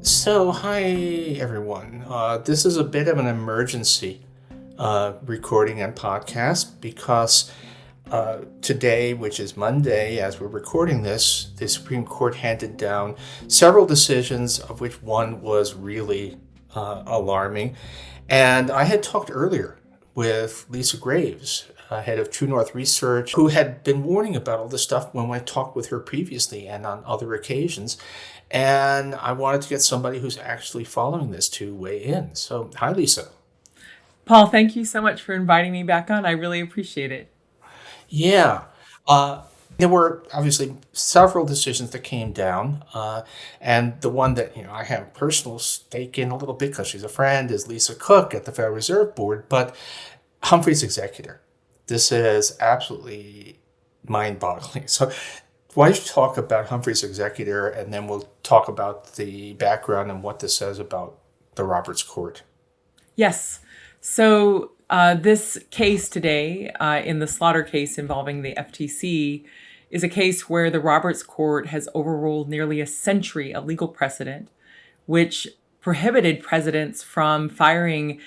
So, hi everyone. This is a bit of an emergency recording and podcast because today, which is Monday, as we're recording this, the Supreme Court handed down several decisions, of which one was really alarming. And I had talked earlier with Lisa Graves, head of True North Research, who had been warning about all this stuff when I talked with her previously and on other occasions. And I wanted to get somebody who's actually following this to weigh in. So, hi, Lisa. Paul, thank you so much for inviting me back on. I really appreciate it. Yeah. Uh, there were obviously several decisions that came down. And the one that, I have a personal stake in a little bit because she's a friend is Lisa Cook at the Federal Reserve Board. But Humphrey's executor. This is absolutely mind-boggling. So why don't you talk about Humphrey's executor, and then we'll talk about the background and what this says about the Roberts Court. Yes. So this case today, in the Slaughter case involving the FTC, is a case where the Roberts Court has overruled nearly a century of legal precedent, which prohibited presidents from firing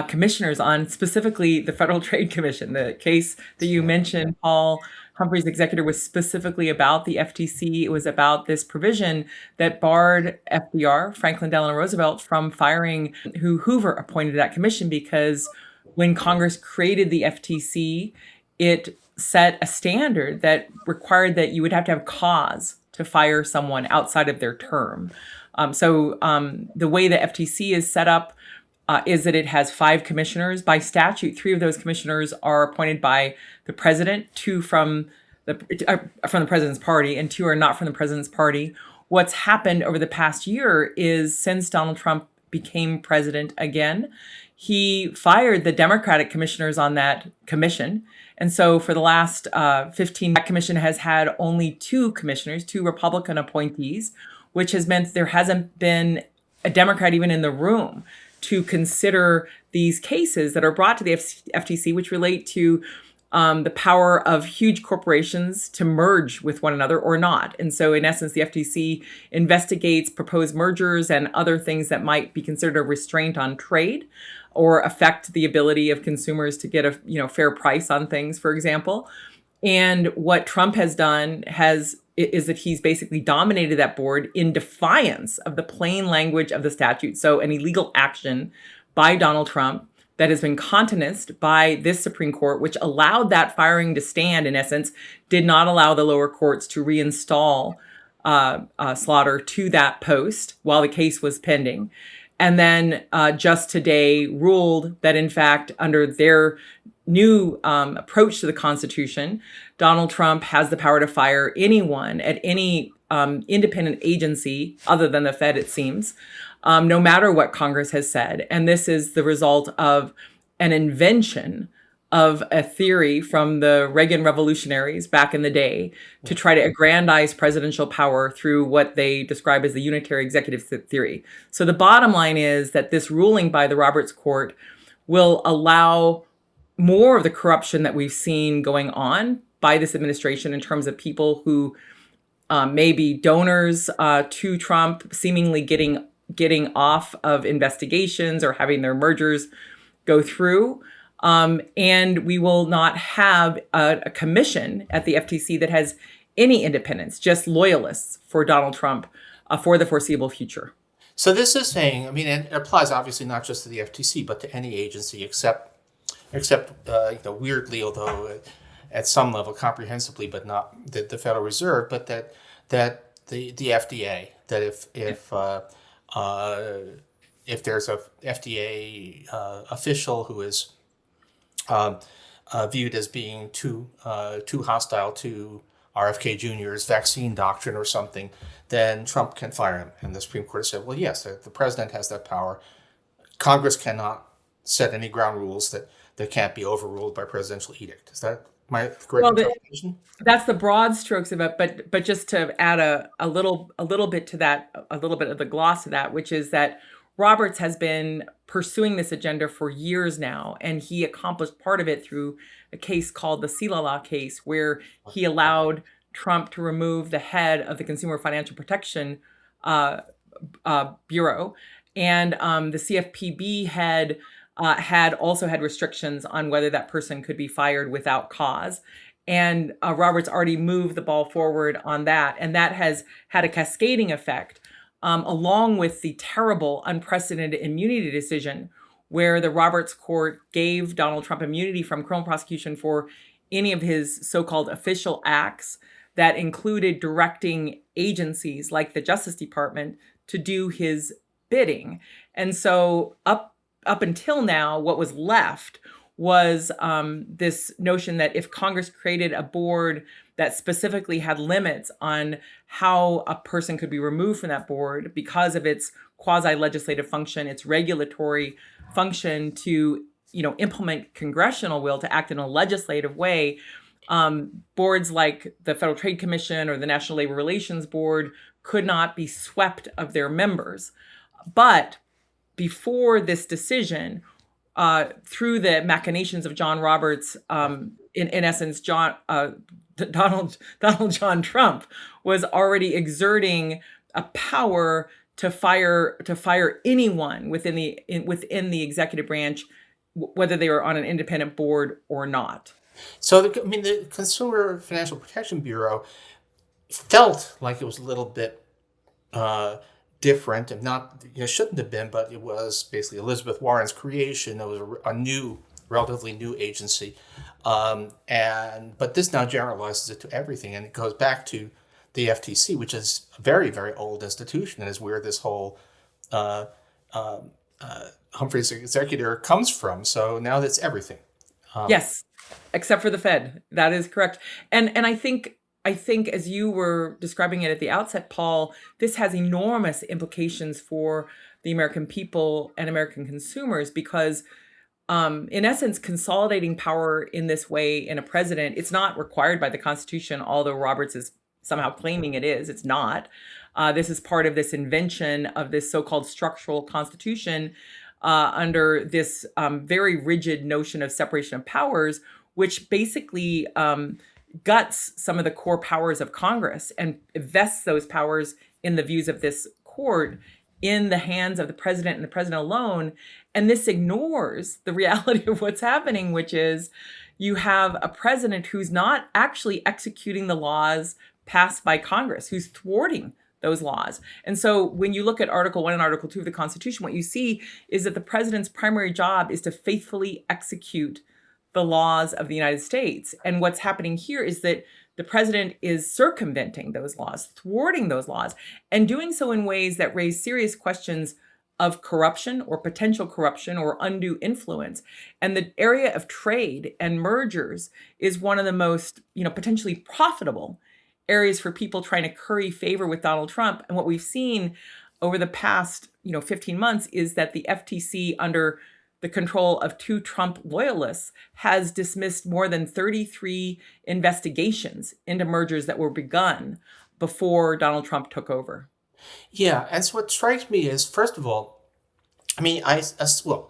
commissioners on specifically the Federal Trade Commission. The case that you mentioned, Paul, Humphrey's executor, was specifically about the FTC. It was about this provision that barred FDR, Franklin Delano Roosevelt, from firing who Hoover appointed that commission because when Congress created the FTC, it set a standard that required that you would have to have cause to fire someone outside of their term. The way the FTC is set up is that it has 5 commissioners. By statute, 3 of those commissioners are appointed by the president, 2 from the president's party, and 2 are not from the president's party. What's happened over the past year is since Donald Trump became president again, he fired the Democratic commissioners on that commission. And so for the last 15, that commission has had only 2 commissioners, 2 Republican appointees, which has meant there hasn't been a Democrat even in the room to consider these cases that are brought to the FTC, which relate to the power of huge corporations to merge with one another or not. And so in essence, the FTC investigates proposed mergers and other things that might be considered a restraint on trade or affect the ability of consumers to get a fair price on things, for example. And what Trump has done is that he's basically dominated that board in defiance of the plain language of the statute. So an illegal action by Donald Trump that has been countenanced by this Supreme Court, which allowed that firing to stand, in essence, did not allow the lower courts to reinstall Slaughter to that post while the case was pending. And then just today ruled that, in fact, under their new approach to the Constitution, Donald Trump has the power to fire anyone at any independent agency other than the Fed, it seems, no matter what Congress has said. And this is the result of an invention of a theory from the Reagan revolutionaries back in the day to try to aggrandize presidential power through what they describe as the unitary executive theory. So the bottom line is that this ruling by the Roberts Court will allow more of the corruption that we've seen going on by this administration in terms of people who may be donors to Trump, seemingly getting off of investigations or having their mergers go through. And we will not have a commission at the FTC that has any independence, just loyalists for Donald Trump for the foreseeable future. So this is saying, it applies obviously not just to the FTC, but to any agency except weirdly, although at some level comprehensively, but not the Federal Reserve, but that the FDA, that if there's a FDA official who is viewed as being too hostile to RFK Jr.'s vaccine doctrine or something, then Trump can fire him. And the Supreme Court said, well, yes, the president has that power. Congress cannot set any ground rules that can't be overruled by presidential edict. Is that my correct interpretation? That's the broad strokes of it, but just to add a little bit to that, a little bit of the gloss to that, which is that Roberts has been pursuing this agenda for years now, and he accomplished part of it through a case called the CILA case, where he allowed Trump to remove the head of the Consumer Financial Protection bureau, and the CFPB had also had restrictions on whether that person could be fired without cause. And Roberts already moved the ball forward on that, and that has had a cascading effect, along with the terrible, unprecedented immunity decision, where the Roberts Court gave Donald Trump immunity from criminal prosecution for any of his so-called official acts that included directing agencies like the Justice Department to do his bidding. And so up until now, what was left was this notion that if Congress created a board that specifically had limits on how a person could be removed from that board because of its quasi-legislative function, its regulatory function to, implement congressional will, to act in a legislative way, boards like the Federal Trade Commission or the National Labor Relations Board could not be swept of their members. But before this decision, through the machinations of John Roberts, in essence, Donald John Trump was already exerting a power to fire anyone within the executive branch, whether they were on an independent board or not. So, the Consumer Financial Protection Bureau felt like it was a little bit different, and not, shouldn't have been, but it was basically Elizabeth Warren's creation. It was a relatively new agency, but this now generalizes it to everything, and it goes back to the FTC, which is a very, very old institution, and is where this whole Humphrey's Executor comes from. So now that's everything. Yes, except for the Fed. That is correct. And I think as you were describing it at the outset, Paul, this has enormous implications for the American people and American consumers because, in essence, consolidating power in this way in a president, it's not required by the Constitution, although Roberts is somehow claiming it is. It's not. This is part of this invention of this so-called structural constitution under this very rigid notion of separation of powers, which basically guts some of the core powers of Congress and vests those powers in the views of this court in the hands of the president and the president alone. And this ignores the reality of what's happening, which is you have a president who's not actually executing the laws passed by Congress, who's thwarting those laws. And so when you look at Article 1 and Article 2 of the Constitution, what you see is that the president's primary job is to faithfully execute the laws of the United States. And what's happening here is that the president is circumventing those laws, thwarting those laws, and doing so in ways that raise serious questions of corruption or potential corruption or undue influence. And the area of trade and mergers is one of the most, potentially profitable areas for people trying to curry favor with Donald Trump. And what we've seen over the past, 15 months is that the FTC, under the control of two Trump loyalists, has dismissed more than 33 investigations into mergers that were begun before Donald Trump took over. Yeah, and so what strikes me is, first of all, let's go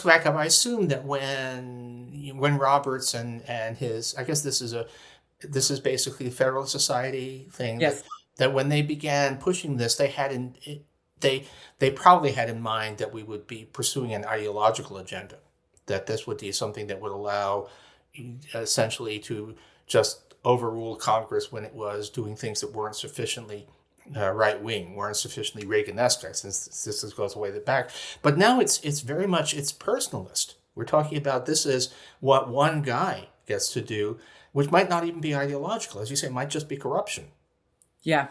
back up. I assume that when Roberts and his, I guess this is basically a Federalist Society thing. Yes. That when they began pushing this, they probably had in mind that we would be pursuing an ideological agenda, that this would be something that would allow essentially to just overrule Congress when it was doing things that weren't sufficiently right-wing, weren't sufficiently Reagan-esque, since this goes way back. But now it's very much, it's personalist. We're talking about this is what one guy gets to do, which might not even be ideological. As you say, it might just be corruption. Yeah,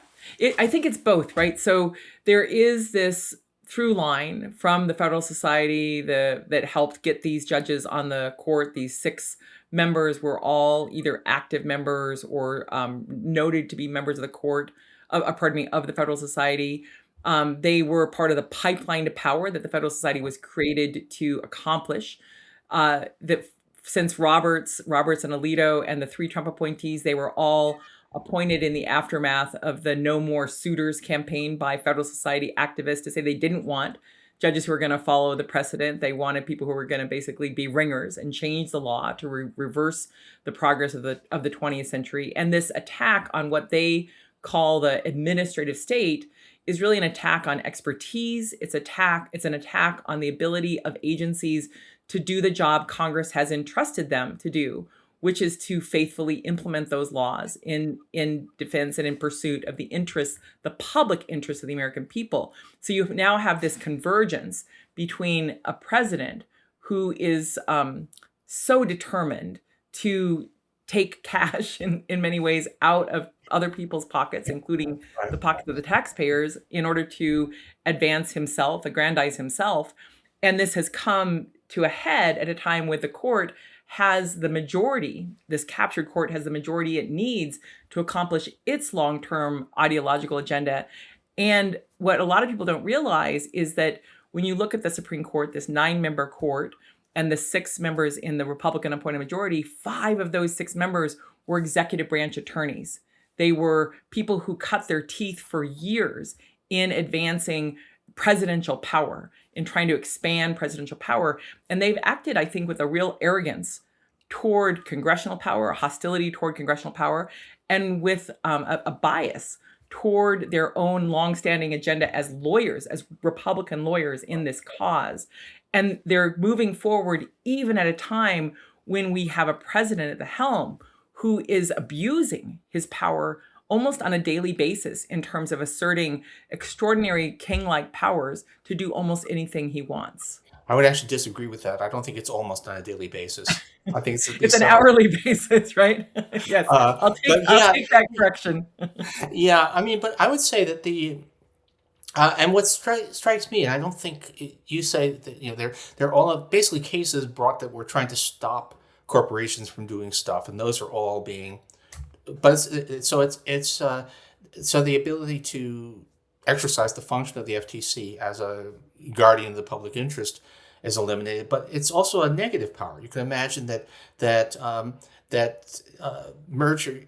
I think it's both, right? So there is this through line from the Federal Society that helped get these judges on the court. These 6 members were all either active members or noted to be members of the court, of the Federal Society. They were part of the pipeline to power that the Federal Society was created to accomplish. That since Roberts and Alito and the 3 Trump appointees, they were all appointed in the aftermath of the No More Suitors campaign by Federal Society activists to say they didn't want judges who were going to follow the precedent. They wanted people who were going to basically be ringers and change the law to reverse the progress of the 20th century. And this attack on what they call the administrative state is really an attack on expertise. It's an attack on the ability of agencies to do the job Congress has entrusted them to do, which is to faithfully implement those laws in defense and in pursuit of the interests, the public interests of the American people. So you now have this convergence between a president who is so determined to take cash in many ways out of other people's pockets, including the pockets of the taxpayers, in order to advance himself, aggrandize himself. And this has come to a head at a time when the court has the majority, this captured court has the majority it needs to accomplish its long-term ideological agenda. And what a lot of people don't realize is that when you look at the Supreme Court, this 9-member court, and the 6 members in the Republican appointed majority, 5 of those 6 members were executive branch attorneys. They were people who cut their teeth for years in advancing presidential power, in trying to expand presidential power. And they've acted, I think, with a real arrogance toward congressional power, a hostility toward congressional power, and with a bias toward their own longstanding agenda as lawyers, as Republican lawyers in this cause. And they're moving forward even at a time when we have a president at the helm who is abusing his power almost on a daily basis in terms of asserting extraordinary king-like powers to do almost anything he wants. I would actually disagree with that. I don't think it's almost on a daily basis. I think it's at least It's an hourly basis, right? Yes, I'll take that correction. Yeah, I mean, but I would say that and what strikes me, and I don't think you say that they're all basically cases brought that we're trying to stop corporations from doing stuff, and those are all being, but so the ability to exercise the function of the FTC as a guardian of the public interest is eliminated, but it's also a negative power. You can imagine that merger,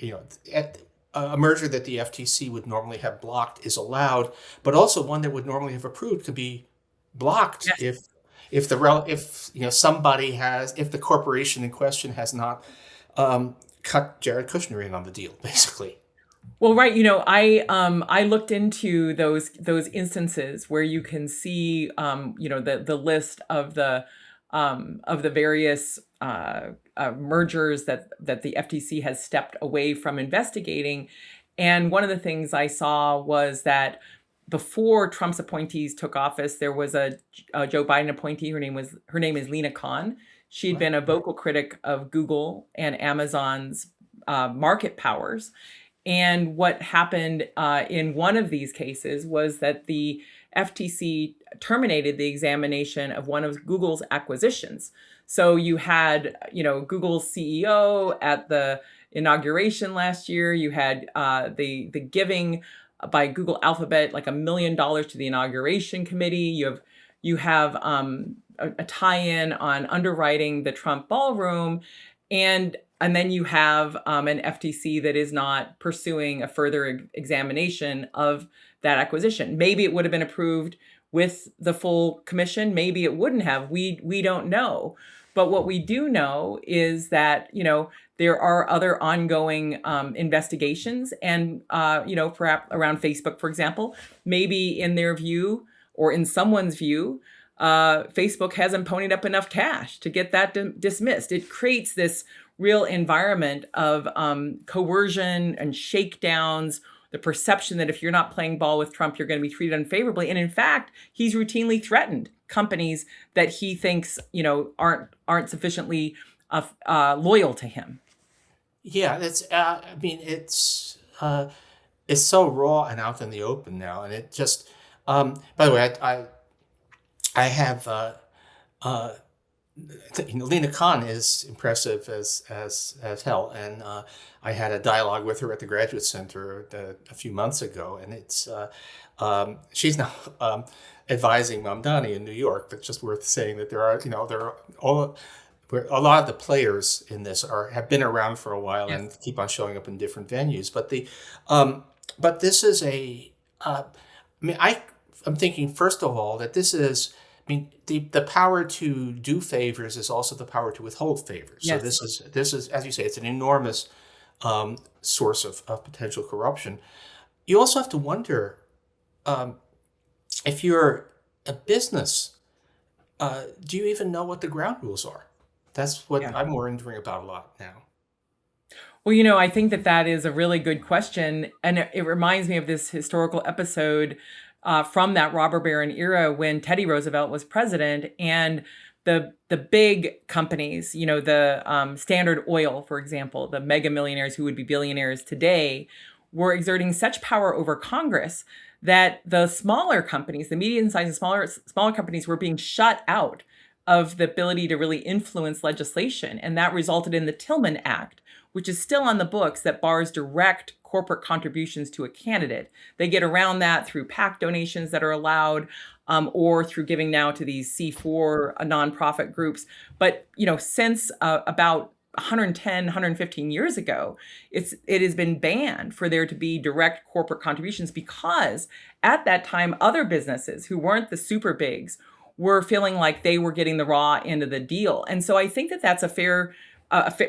a merger that the FTC would normally have blocked is allowed, but also one that would normally have approved could be blocked. Yes. if the corporation in question has not cut Jared Kushner in on the deal, basically. Well, right. I looked into those instances where you can see, the list of the various mergers that the FTC has stepped away from investigating. And one of the things I saw was that before Trump's appointees took office, there was a Joe Biden appointee. Her name is Lina Khan. She'd been a vocal critic of Google and Amazon's market powers. And what happened in one of these cases was that the FTC terminated the examination of one of Google's acquisitions. So you had, Google's CEO at the inauguration last year. You had the giving by Google Alphabet, like $1 million to the inauguration committee. You have a tie-in on underwriting the Trump ballroom, and then you have an FTC that is not pursuing a further examination of that acquisition. Maybe it would have been approved with the full commission. Maybe it wouldn't have. We don't know. But what we do know is that, there are other ongoing investigations, and, perhaps around Facebook, for example, maybe in their view or in someone's view, Facebook hasn't ponied up enough cash to get that dismissed. It creates this real environment of coercion and shakedowns, the perception that if you're not playing ball with Trump, you're going to be treated unfavorably. And in fact, he's routinely threatened companies that he thinks, aren't sufficiently loyal to him. Yeah, it's so raw and out in the open now, and it just. By the way, I have. Lina Khan is impressive as hell, and I had a dialogue with her at the Graduate Center a few months ago, and it's she's now advising Mamdani in New York. But it's just worth saying that there are a lot of the players in this have been around for a while and keep on showing up in different venues. But this is I'm thinking first of all that this is. The power to do favors is also the power to withhold favors. Yes. So this is, as you say, it's an enormous source of potential corruption. you also have to wonder um, if you're a business, do you even know what the ground rules are? That's what Yeah. I'm wondering about a lot now. Well, I think that that is a really good question. And it reminds me of this historical episode from that robber baron era when Teddy Roosevelt was president. And the big companies, the Standard Oil, for example, the mega millionaires who would be billionaires today, were exerting such power over Congress that the smaller companies, the medium-sized and smaller companies, were being shut out of the ability to really influence legislation. And that resulted in the Tillman Act, which is still on the books, that bars direct corporate contributions to a candidate. They get around that through PAC donations that are allowed, or through giving now to these C4 nonprofit groups. But since about 110, 115 years ago, it has been banned for there to be direct corporate contributions, because at that time, other businesses who weren't the super bigs were feeling like they were getting the raw end of the deal. And so I think that that's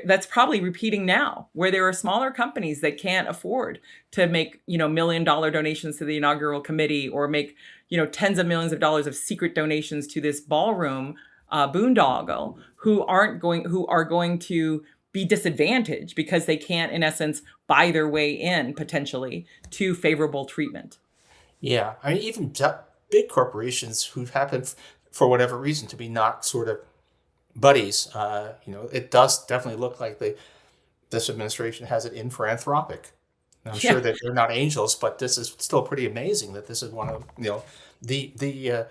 that's probably repeating now, where there are smaller companies that can't afford to make $1 million donations to the inaugural committee, or make tens of millions of dollars of secret donations to this ballroom boondoggle, who are going to be disadvantaged because they can't, in essence, buy their way in potentially to favorable treatment. Yeah, I mean, even big corporations who happen, for whatever reason, to be not sort of buddies. It does definitely look like this administration has it in for Anthropic. I'm sure Yeah. that they're not angels, but this is still pretty amazing that this is one of the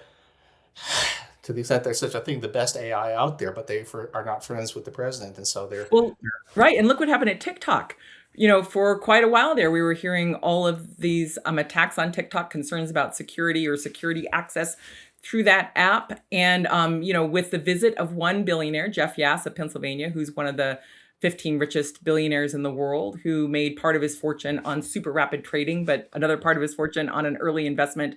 to the extent there's such a thing, the best AI out there, but are not friends with the president, and so they're Well, right. And look what happened at TikTok. For quite a while there, we were hearing all of these attacks on TikTok, concerns about security or security access through that app. And, with the visit of one billionaire, Jeff Yass of Pennsylvania, who's one of the 15 richest billionaires in the world, who made part of his fortune on super rapid trading, but another part of his fortune on an early investment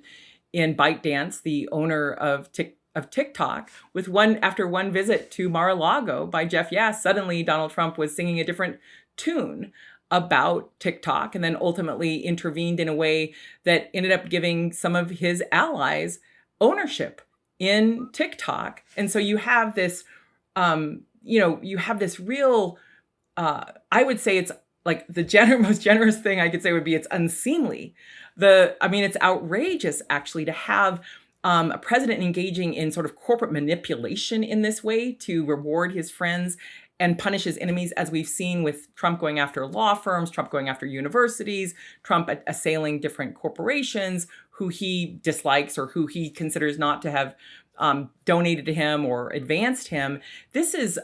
in ByteDance, the owner of TikTok. After one visit to Mar-a-Lago by Jeff Yass, suddenly Donald Trump was singing a different tune about TikTok, and then ultimately intervened in a way that ended up giving some of his allies ownership in TikTok. And so you have this real, I would say it's like the most generous thing I could say would be it's unseemly. It's outrageous actually to have a president engaging in sort of corporate manipulation in this way to reward his friends and punish his enemies, as we've seen with Trump going after law firms, Trump going after universities, Trump assailing different corporations who he dislikes or who he considers not to have donated to him or advanced him. This is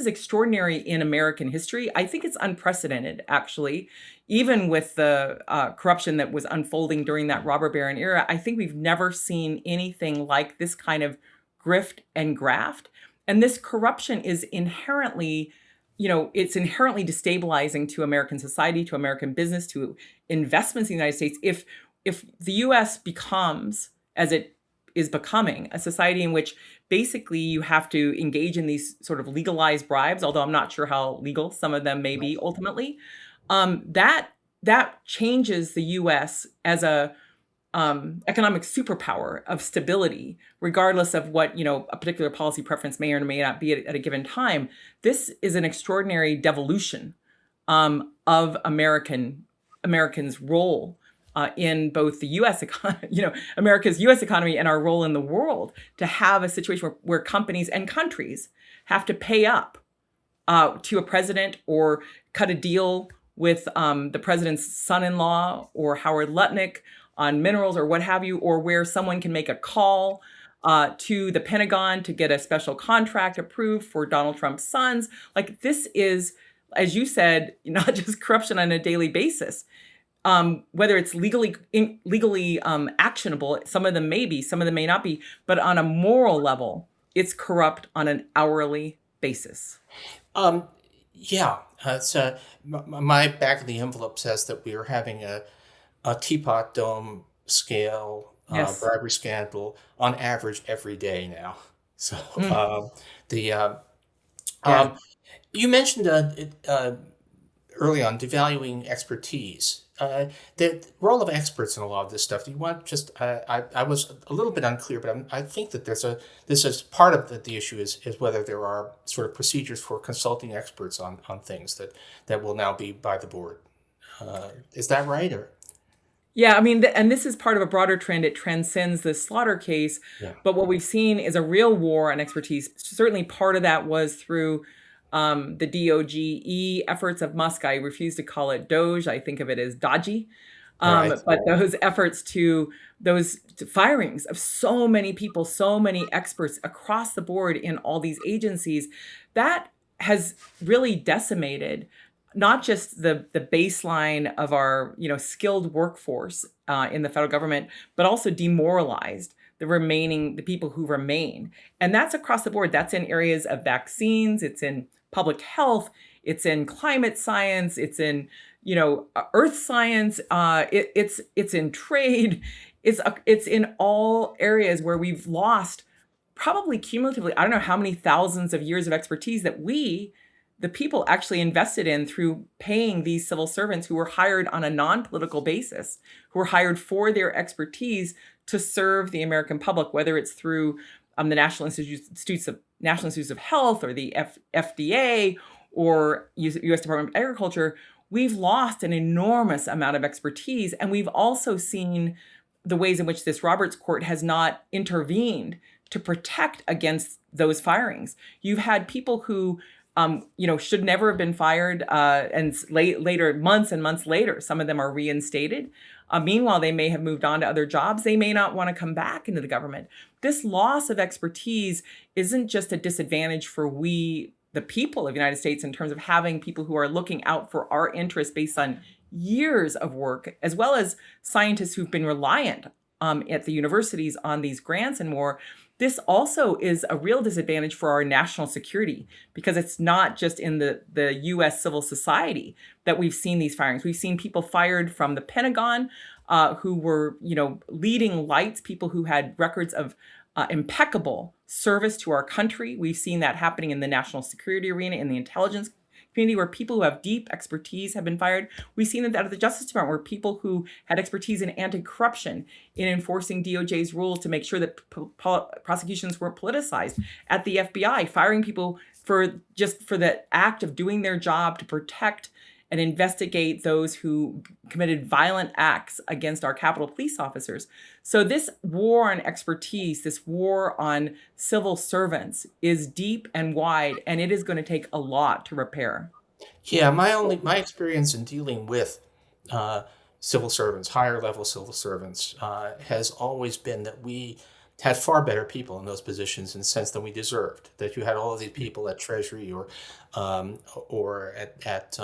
extraordinary in American history. I think it's unprecedented, actually. Even with the corruption that was unfolding during that robber baron era, I think we've never seen anything like this kind of grift and graft. And this corruption is inherently, it's inherently destabilizing to American society, to American business, to investments in the United States. If the U.S. becomes, as it is becoming, a society in which basically you have to engage in these sort of legalized bribes, although I'm not sure how legal some of them may be ultimately, that changes the U.S. as a economic superpower of stability, regardless of what a particular policy preference may or may not be at a given time. This is an extraordinary devolution of Americans' role in both the U.S. economy, America's U.S. economy, and our role in the world, to have a situation where companies and countries have to pay up to a president or cut a deal with the president's son-in-law or Howard Lutnick on minerals or what have you, or where someone can make a call to the Pentagon to get a special contract approved for Donald Trump's sons. Like, this is, as you said, not just corruption on a daily basis. Whether it's legally actionable, some of them may be, some of them may not be, but on a moral level, it's corrupt on an hourly basis. Yeah, it's my back of the envelope says that we are having a teapot dome scale Yes. bribery scandal on average every day now. So Mm, the yeah. you mentioned early on devaluing expertise. the role of experts in a lot of this stuff. Do you want just? I was a little bit unclear, but I think that this is part of the issue is whether there are sort of procedures for consulting experts on things that will now be by the board. Is that right? Or Yeah, I mean, and this is part of a broader trend. It transcends the slaughter case. yeah, But what we've seen is a real war on expertise. Certainly part of that was through the DOGE efforts of Musk. I refuse to call it Doge. I think of it as dodgy. all right. But those efforts to those firings of so many people, so many experts across the board in all these agencies, that has really decimated not just the baseline of our skilled workforce in the federal government, but also demoralized the people who remain. And that's across the board. That's in areas of vaccines, it's in public health, it's in climate science, it's in earth science, it's in trade, it's in all areas where we've lost probably cumulatively, I don't know how many thousands of years of expertise that the people actually invested in through paying these civil servants who were hired on a non-political basis, who were hired for their expertise to serve the American public, whether it's through the National Institutes of Health or the FDA or U.S. Department of Agriculture. We've lost an enormous amount of expertise, and we've also seen the ways in which this Roberts Court has not intervened to protect against those firings. You've had people who should never have been fired. And later, months and months later, some of them are reinstated. Meanwhile, they may have moved on to other jobs. They may not want to come back into the government. This loss of expertise isn't just a disadvantage for we, the people of the United States, in terms of having people who are looking out for our interests based on years of work, as well as scientists who've been reliant at the universities on these grants and more. This also is a real disadvantage for our national security, because it's not just in the U.S. civil society that we've seen these firings. We've seen people fired from the Pentagon who were, leading lights, people who had records of impeccable service to our country. We've seen that happening in the national security arena, in the intelligence community, where people who have deep expertise have been fired. We've seen it out of the Justice Department, where people who had expertise in anti-corruption, in enforcing DOJ's rules to make sure that prosecutions weren't politicized, at the FBI, firing people for the act of doing their job to protect and investigate those who committed violent acts against our Capitol Police officers. So this war on expertise, this war on civil servants, is deep and wide, and it is going to take a lot to repair. Yeah, my experience in dealing with civil servants, higher level civil servants, has always been that we had far better people in those positions in the sense than we deserved. That you had all of these people at Treasury or at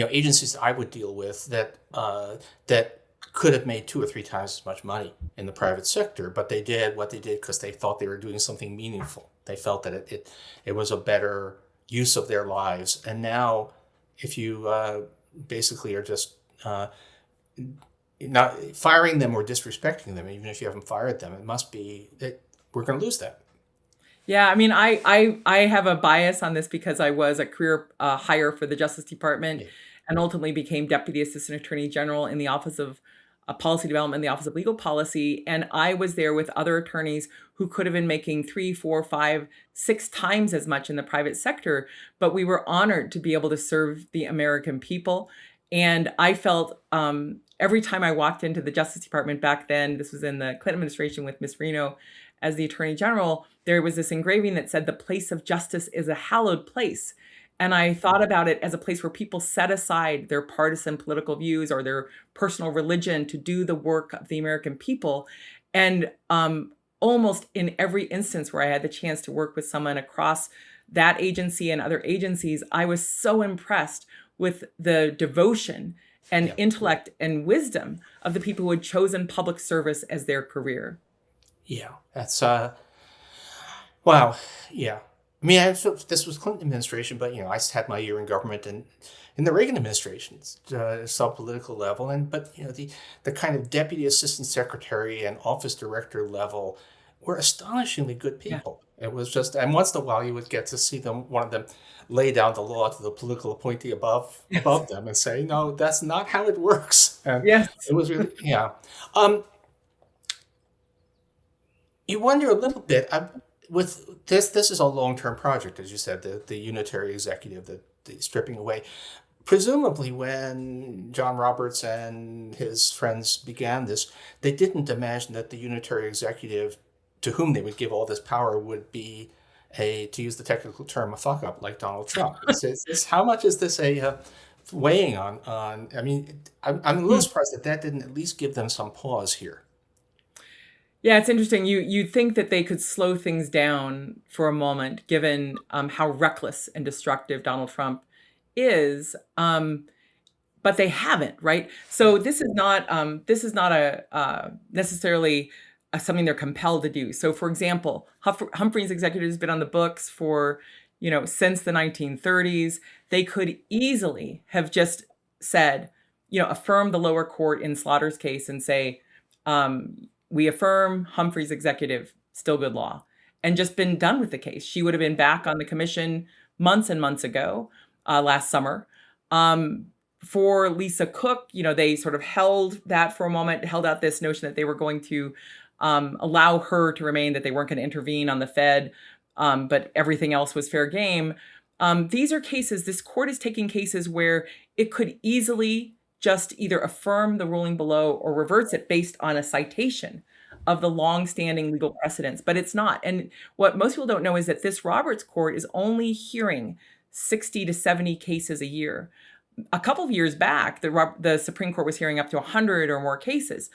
agencies that I would deal with that could have made 2 or 3 times as much money in the private sector, but they did what they did because they thought they were doing something meaningful. They felt that it was a better use of their lives. And now, if you basically are just not firing them or disrespecting them, even if you haven't fired them, it must be that we're going to lose that. Yeah, I mean, I have a bias on this because I was a career hire for the Justice Department, and ultimately became Deputy Assistant Attorney General in the Office of Policy Development, the Office of Legal Policy. And I was there with other attorneys who could have been making 3, 4, 5, 6 times as much in the private sector, but we were honored to be able to serve the American people. And I felt every time I walked into the Justice Department back then, this was in the Clinton administration with Ms. Reno as the Attorney General, there was this engraving that said, "The place of justice is a hallowed place." And I thought about it as a place where people set aside their partisan political views or their personal religion to do the work of the American people. And almost in every instance where I had the chance to work with someone across that agency and other agencies, I was so impressed with the devotion and intellect and wisdom of the people who had chosen public service as their career. Yeah, that's wow. Yeah, I mean, this was Clinton administration, but I had my year in government and in the Reagan administration, some political level, but the kind of deputy assistant secretary and office director level were astonishingly good Yeah. people. It was just, and once in a while you would get to see one of them lay down the law to the political appointee Yes. above them and say, no, that's not how it works. And Yes. it was really, yeah. Um, you wonder a little bit with this. This is a long-term project, as you said, the unitary executive, the stripping away. Presumably, when John Roberts and his friends began this, they didn't imagine that the unitary executive, to whom they would give all this power, would be to use the technical term, a fuck up like Donald Trump. How much is this weighing on? I mean, I'm a little surprised that didn't at least give them some pause here. Yeah, it's interesting. You'd think that they could slow things down for a moment, given how reckless and destructive Donald Trump is, but they haven't, right? So this is not a necessarily something they're compelled to do. So, for example, Humphrey's executive has been on the books for since the 1930s. They could easily have just said, affirm the lower court in Slaughter's case and say, we affirm Humphrey's executive, still good law, and just been done with the case. She would have been back on the commission months and months ago, last summer. For Lisa Cook, they sort of held that for a moment, held out this notion that they were going to allow her to remain, that they weren't going to intervene on the Fed, but everything else was fair game. These are cases, this court is taking cases where it could easily just either affirm the ruling below or reverts it based on a citation of the long-standing legal precedents, but it's not. And what most people don't know is that this Roberts court is only hearing 60 to 70 cases a year. A couple of years back, the Supreme Court was hearing up to 100 or more cases.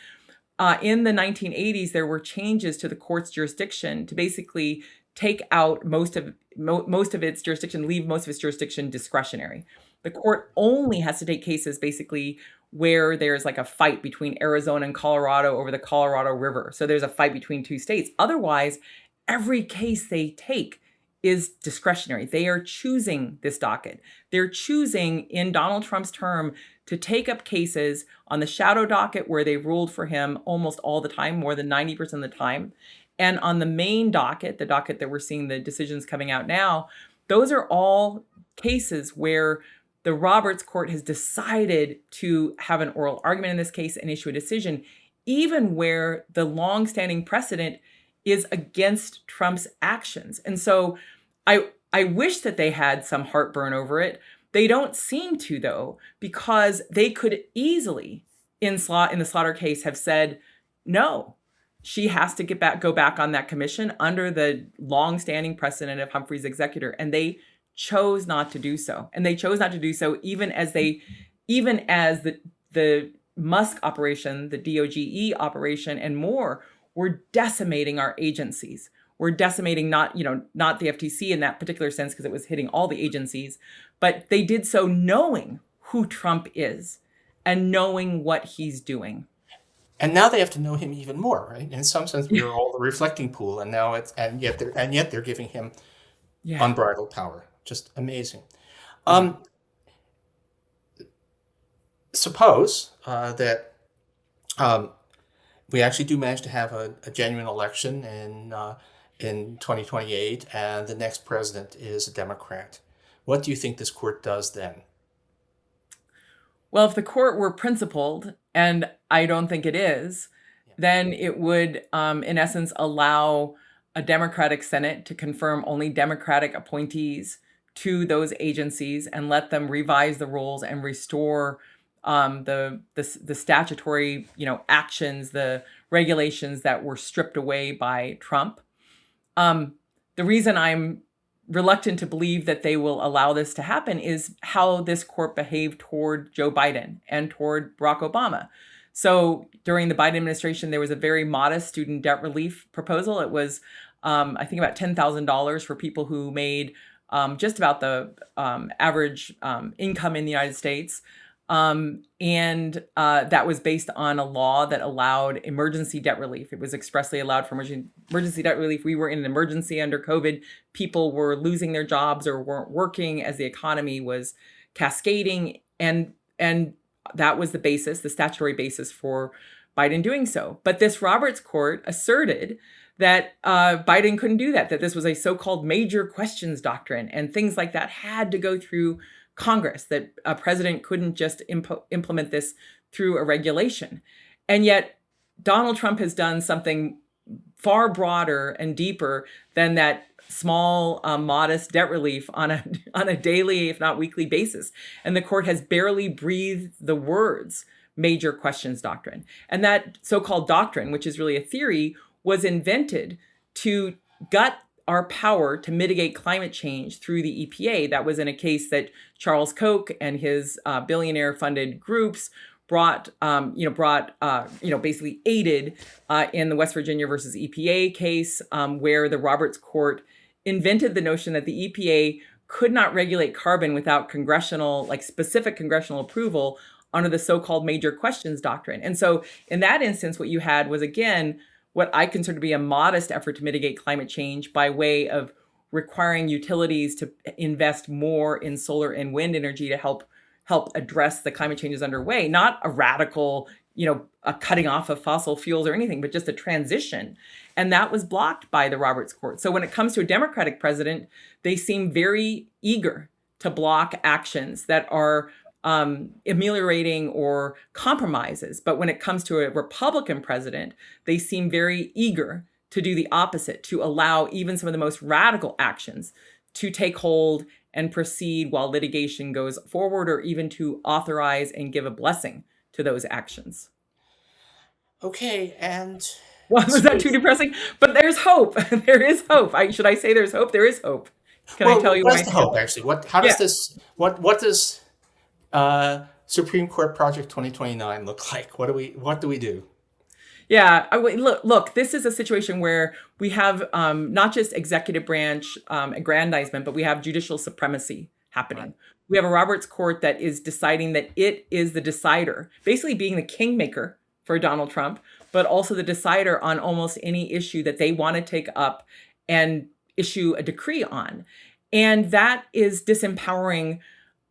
In the 1980s, there were changes to the court's jurisdiction to basically take out most of its jurisdiction, leave most of its jurisdiction discretionary. The court only has to take cases basically where there's like a fight between Arizona and Colorado over the Colorado River. So there's a fight between two states. Otherwise, every case they take is discretionary. They are choosing this docket. They're choosing in Donald Trump's term to take up cases on the shadow docket where they ruled for him almost all the time, more than 90% of the time. And on the main docket, the docket that we're seeing the decisions coming out now, those are all cases where the Roberts court has decided to have an oral argument in this case and issue a decision, even where the longstanding precedent is against Trump's actions. And so I wish that they had some heartburn over it. They don't seem to, though, because they could easily, in the Slaughter case, have said, no, she has to go back on that commission under the longstanding precedent of Humphrey's executor. And they chose not to do so. And they chose not to do so even as the Musk operation, the DOGE operation, and more were decimating our agencies. We're decimating not the FTC in that particular sense because it was hitting all the agencies, but they did so knowing who Trump is and knowing what he's doing. And now they have to know him even more, right? In some sense, we are all the reflecting pool, and now yet they're giving him unbridled power. Just amazing. Suppose that we actually do manage to have a genuine election in 2028, and the next president is a Democrat. What do you think this court does then? Well, if the court were principled, and I don't think it is, then it would, in essence, allow a Democratic Senate to confirm only Democratic appointees to those agencies and let them revise the rules and restore the statutory, actions, the regulations that were stripped away by Trump. The reason I'm reluctant to believe that they will allow this to happen is how this court behaved toward Joe Biden and toward Barack Obama. So during the Biden administration, there was a very modest student debt relief proposal. It was, I think, about $10,000 for people who made just about the average income in the United States. And that was based on a law that allowed emergency debt relief. It was expressly allowed for emergency debt relief. We were in an emergency under COVID. People were losing their jobs or weren't working as the economy was cascading. And that was the statutory basis for Biden doing so. But this Roberts court asserted that Biden couldn't do that this was a so-called major questions doctrine, and things like that had to go through Congress, that a president couldn't just implement this through a regulation. And yet Donald Trump has done something far broader and deeper than that small, modest debt relief on a daily, if not weekly basis. And the court has barely breathed the words major questions doctrine. And that so-called doctrine, which is really a theory, was invented to gut our power to mitigate climate change through the EPA. That was in a case that Charles Koch and his billionaire-funded groups basically aided in the West Virginia versus EPA case, where the Roberts Court invented the notion that the EPA could not regulate carbon without specific congressional approval under the so-called major questions doctrine. And so in that instance, what you had was, again, what I consider to be a modest effort to mitigate climate change by way of requiring utilities to invest more in solar and wind energy to help address the climate changes underway, not a radical, a cutting off of fossil fuels or anything, but just a transition. And that was blocked by the Roberts Court. So when it comes to a Democratic president, they seem very eager to block actions that are ameliorating or compromises. But when it comes to a Republican president, they seem very eager to do the opposite, to allow even some of the most radical actions to take hold and proceed while litigation goes forward, or even to authorize and give a blessing to those actions. Okay, and... Well, was that too depressing? But there's hope. There is hope. Should I say there's hope? There is hope. Can I tell you what's the hope, actually? What does Supreme Court Project 2029 look like? What do we do? Yeah, look, this is a situation where we have not just executive branch aggrandizement, but we have judicial supremacy happening. Right. We have a Roberts Court that is deciding that it is the decider, basically being the kingmaker for Donald Trump, but also the decider on almost any issue that they want to take up and issue a decree on. And that is disempowering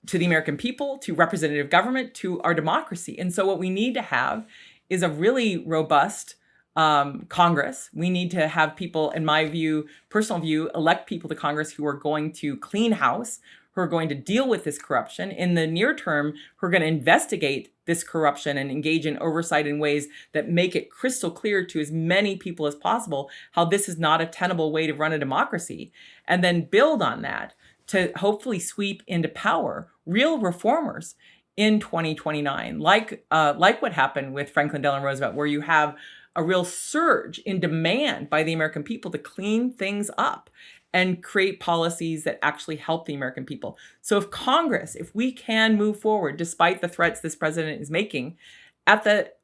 to the American people, to representative government, to our democracy. And so what we need to have is a really robust Congress. We need to have people, in my view, personal view, elect people to Congress who are going to clean house, who are going to deal with this corruption. In the near term, who are going to investigate this corruption and engage in oversight in ways that make it crystal clear to as many people as possible how this is not a tenable way to run a democracy. And then build on that to hopefully sweep into power real reformers in 2029, like what happened with Franklin Delano Roosevelt, where you have a real surge in demand by the American people to clean things up and create policies that actually help the American people. So if we can move forward, despite the threats this president is making,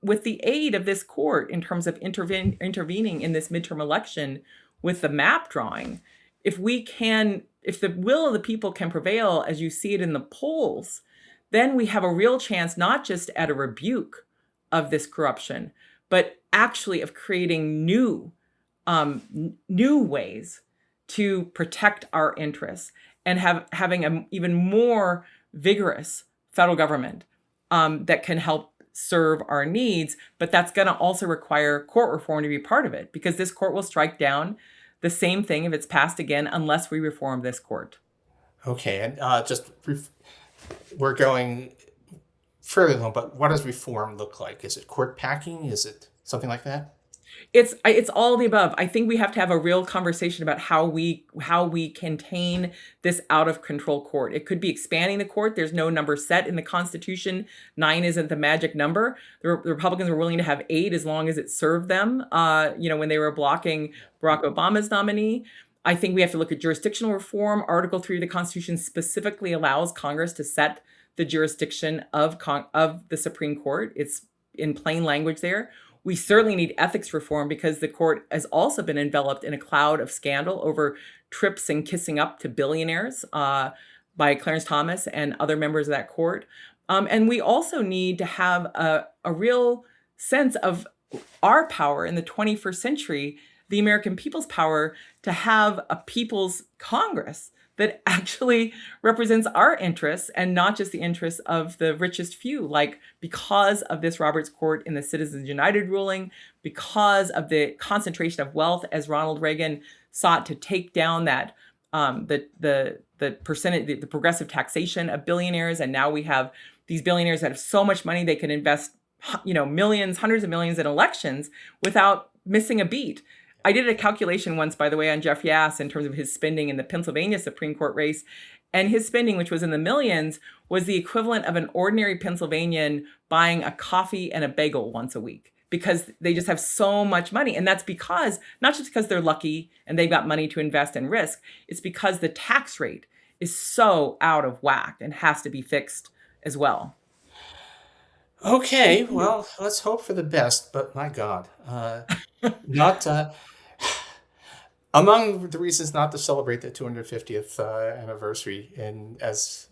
with the aid of this court in terms of intervening in this midterm election with the map drawing, if the will of the people can prevail as you see it in the polls, then we have a real chance not just at a rebuke of this corruption, but actually of creating new ways to protect our interests and having an even more vigorous federal government that can help serve our needs. But that's going to also require court reform to be part of it, because this court will strike down the same thing if it's passed again unless we reform this court. Okay, and we're going further along, but what does reform look like? Is it court packing? Is it something like that? It's all the above. I think we have to have a real conversation about how we contain this out of control court. It could be expanding the court. There's no number set in the Constitution. 9 isn't the magic number. The Republicans were willing to have 8 as long as it served them. When they were blocking Barack Obama's nominee. I think we have to look at jurisdictional reform. Article 3 of the Constitution specifically allows Congress to set the jurisdiction of the Supreme Court. It's in plain language there. We certainly need ethics reform, because the court has also been enveloped in a cloud of scandal over trips and kissing up to billionaires by Clarence Thomas and other members of that court. And we also need to have a real sense of our power in the 21st century, the American people's power to have a people's Congress that actually represents our interests and not just the interests of the richest few. Like, because of this Roberts Court in the Citizens United ruling, because of the concentration of wealth as Ronald Reagan sought to take down that the percentage, the progressive taxation of billionaires, and now we have these billionaires that have so much money they can invest, millions, hundreds of millions in elections without missing a beat. I did a calculation once, by the way, on Jeff Yass in terms of his spending in the Pennsylvania Supreme Court race. And his spending, which was in the millions, was the equivalent of an ordinary Pennsylvanian buying a coffee and a bagel once a week, because they just have so much money. And that's because, not just because they're lucky and they've got money to invest and risk, it's because the tax rate is so out of whack and has to be fixed as well. Okay, well, let's hope for the best, but my God, not among the reasons not to celebrate the 250th anniversary in as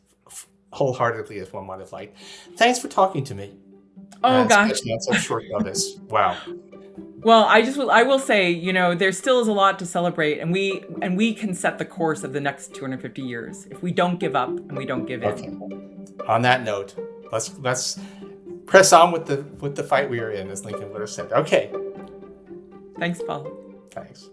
wholeheartedly as one might have liked. Thanks for talking to me. Oh gosh. Especially on such short notice. Wow. Well, I will say, there still is a lot to celebrate, and we can set the course of the next 250 years if we don't give up and we don't give in. Okay. On that note, let's press on with the fight we are in, as Lincoln would have said. Okay. Thanks, Paul. Thanks.